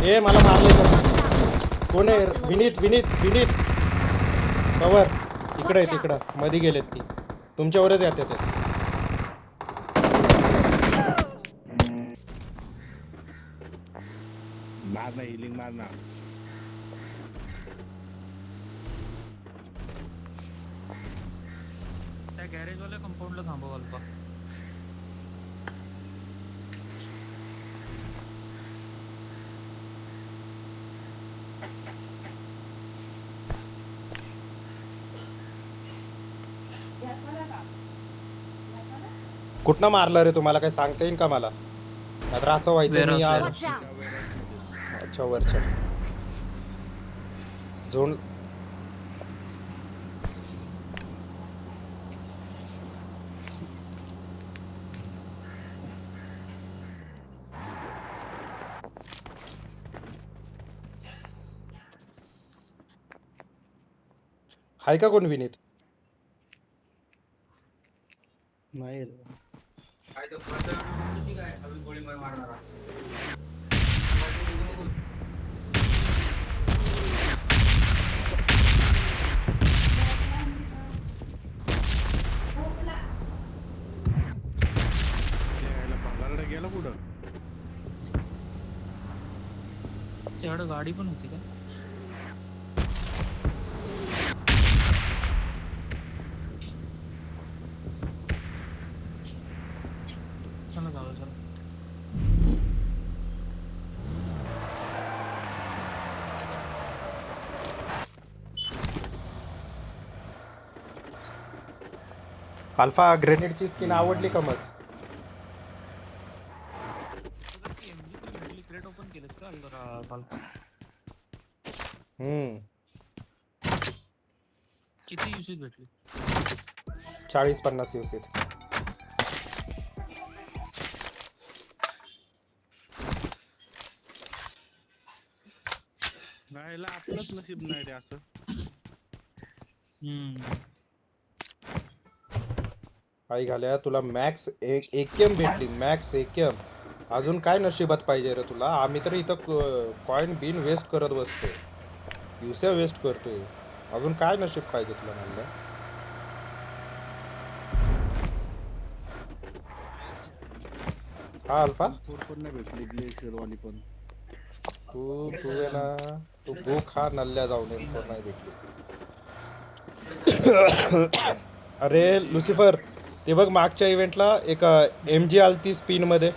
ए मला मारले कोण आहे? विनीत विनीत विनीत कवर इकडे आहे तिकडं मध्ये गेलेत ती तुमच्यावरच येते ते. मार ना हिलिंग मार ना. त्या गॅरेजवाल्या कंपाऊंडला थांबव अल्फा. कुठनं मारलं रे तुम्हाला काही सांगता येईल का मला? नाहीतर असं व्हायचं मी आज Watch out! अच्छा वरच्या झोन आहे का कोण विनीत? नाही रे. गेला कुठं? त्याच्याकडे गाडी पण होती का? चला जाऊ चला. अल्फा ग्रेनेडची स्किन आवडली का मग? तुला ती MG तरी भेटली, क्रेट ओपन केलंस का अल्फा? किती युसेज भेटली? 40-50 युसेज. राहायला आपलंच नशीब नाही रे असं. आई घाल्या तुला मॅक्स एक भेटली, मॅक्स एकम. अजून काय नशिबात पाहिजे रे तुला? आम्ही तर इथं कॉइन बिन वेस्ट करत बसतोय, युसे वेस्ट करतोय. अजून काय नशीब पाहिजे तुला म्हणलं? हा अल्फा पण नाही भेटली ग्लेशियरवाली पण. तू आहे ना, तू गो खा नल्ल्या जाऊन M4 नाही भेटली. अरे लुसिफर ते बघ मागच्या इव्हेंटला एक MG आलती स्पिन मध्ये.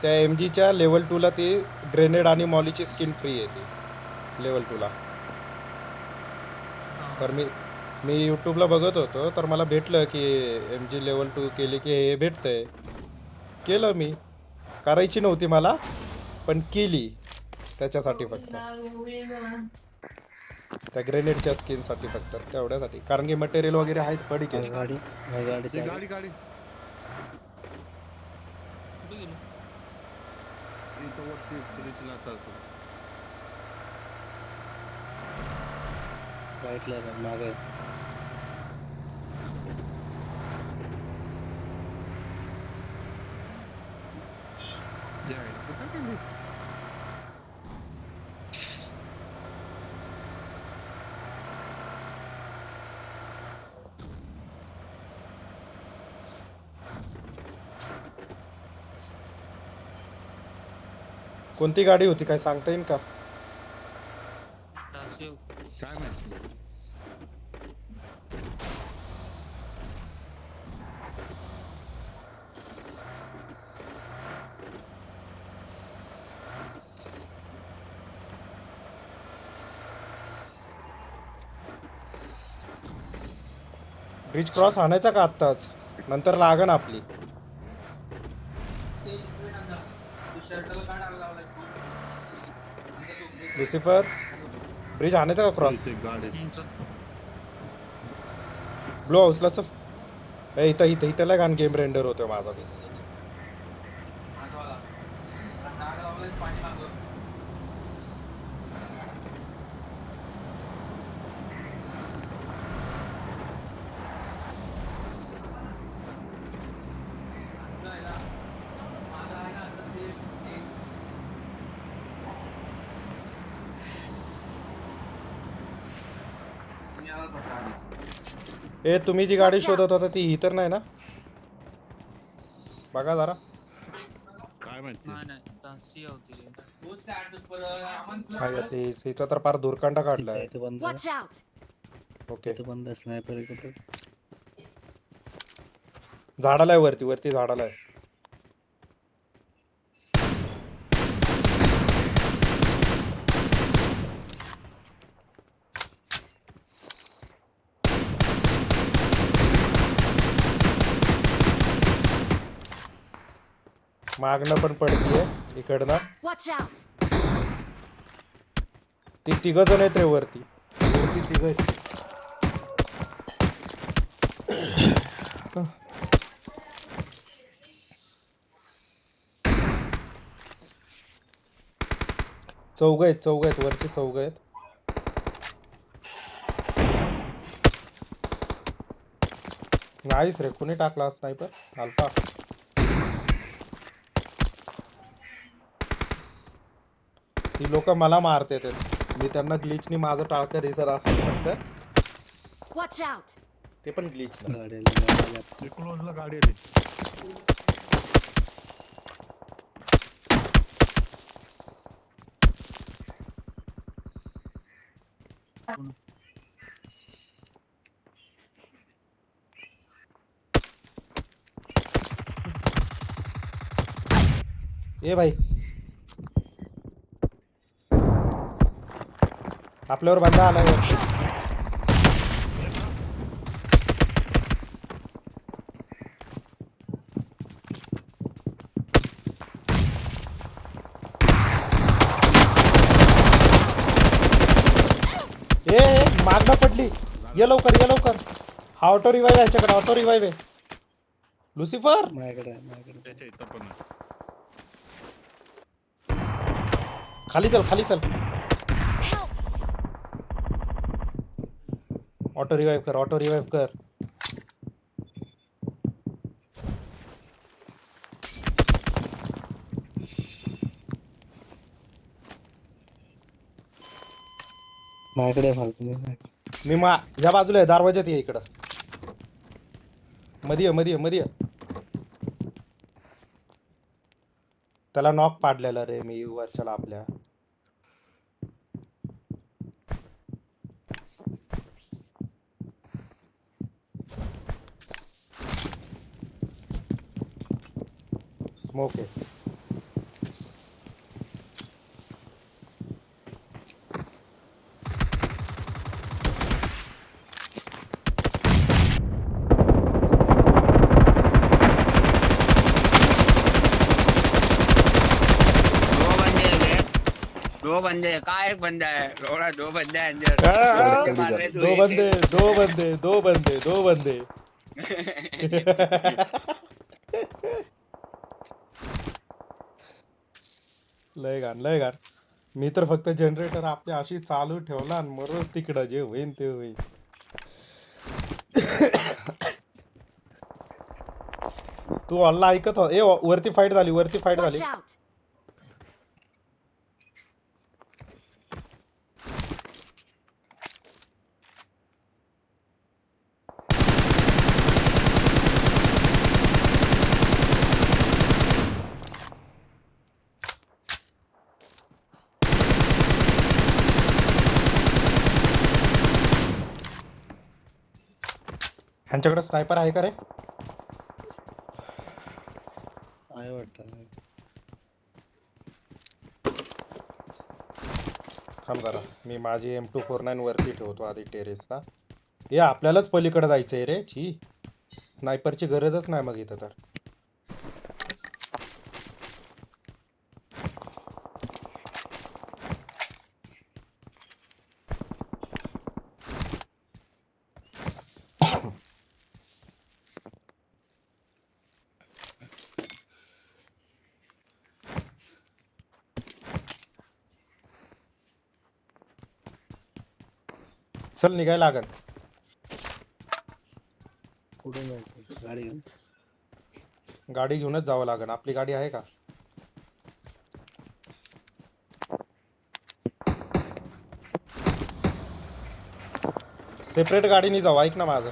त्या MGच्या लेवल 2ला ती ग्रेनेड आणि मॉलीची स्किन फ्री येते लेवल 2ला. तर मी यूट्यूबला बघत होतो तर मला भेटलं की MG लेवल 2 केली की हे भेटतंय. केलं मी, करायची नव्हती मला पण केली त्याच्यासाठी फक्त, त्या ग्रेनेडच्या स्किनसाठी फक्त, तेवढ्यासाठी. कारण की मटेरियल वगैरे आहेत पडी केली. गाडी गाडी गाडी कुठे गेलो? इथं वरती ब्रिजला चालतो. राईटला मागे. कुठं गेली? कोणती गाडी होती काय सांगता येईल का? काय माहिती. ब्रिज क्रॉस आणायचा का आत्ताच? नंतर लागण आपली. लुसिफर ब्रिज आणायचा का क्रॉस? गाडी ब्लो हाऊसला चल. इथं इथं इथं लय घाण गेम रेंडर होतोय माझा मी. ए तुम्ही जी गाडी Watch शोधत होता ती ही तर नाही ना? बघा जरा. काय माहिती नाही नाही तासी होती रे. काय यातली हिचा तर फार धुरकांडा काढलाय. इथं बंद Watch out! ओके इथं बंद स्नायपर इकडं झाडाला आहे वरती वरती झाडाला आहे. मागणं पण पडतीये इकडनं. Watch out! ती तिघ जण आहेत रे वरती वरती तिघ आहेत. चौघ आहेत वरची चौघ आहेत. नाहीस रे कुणी टाकला स्नायपर अल्फा. ती लोक मला मारते ते मी त्यांना ग्लिचनी माझं टाळकं दिसत असत फक्त Watch out! ते पण ग्लिच गाड्या क्लोजला गाडी आली ए भाई आपल्यावर बंदा आलाय वरती. मागणं पडली. ये लवकर हा ऑटो रिवाइव याच्याकडे ऑटो रिवाइव आहे. लुसिफर माझ्याकडे त्याच्या इथं पण आहे. खाली चल ऑटो रिवाइव कर. माझ्याकडे फालतू मी ह्या बाजूला आहे दरवाज्यात ये इकडं मध्ये त्याला नॉक पाडलेला रे मी वरच्याला आपल्या. स्मोक आहे. दो बंदे हैं, कहाँ एक बंदा है रोड़ा, दो बंदे हैं अंदर मार रहे तू एक दो बंदे लय घाण मी तर फक्त जनरेटर आपल्या अशी चालू ठेवला आणि मरो तिकडं जे होईन ते होईल. तू अल्ला ऐकत हो. ए वरती फाईट झाली Watch out! ह्यांच्याकडे स्नायपर आहे का रे? आहे वाटतं. थांब जरा मी माझी M249 वरती ठेवतो आधी टेरेसला. हे आपल्यालाच पलीकडे जायचंय रे. छी स्नायपरची गरजच नाही मग इथं तर. चल निघायला लागल. कुठून जायचं गाडी घेऊन गाडी घेऊनच जावं लागेल. आपली गाडी आहे का? सेपरेट गाडीने जाऊ, ऐक ना माझं.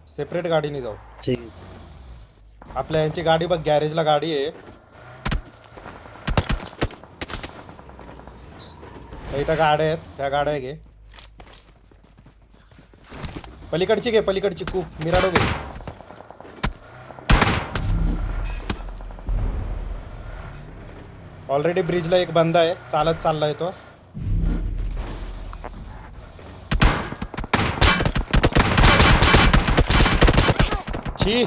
सेपरेट गाडीने जाऊ. ठीक आहे. आपल्या यांची गाडी बघ, गॅरेजला गाडी आहे. इथं गाड्या आहेत, त्या गाड्या घे. पलीकडची घे, पलीकडची खूप मिराडो घे. ऑलरेडी ब्रिजला एक बंदा आहे, चालत चाललाय तो. छी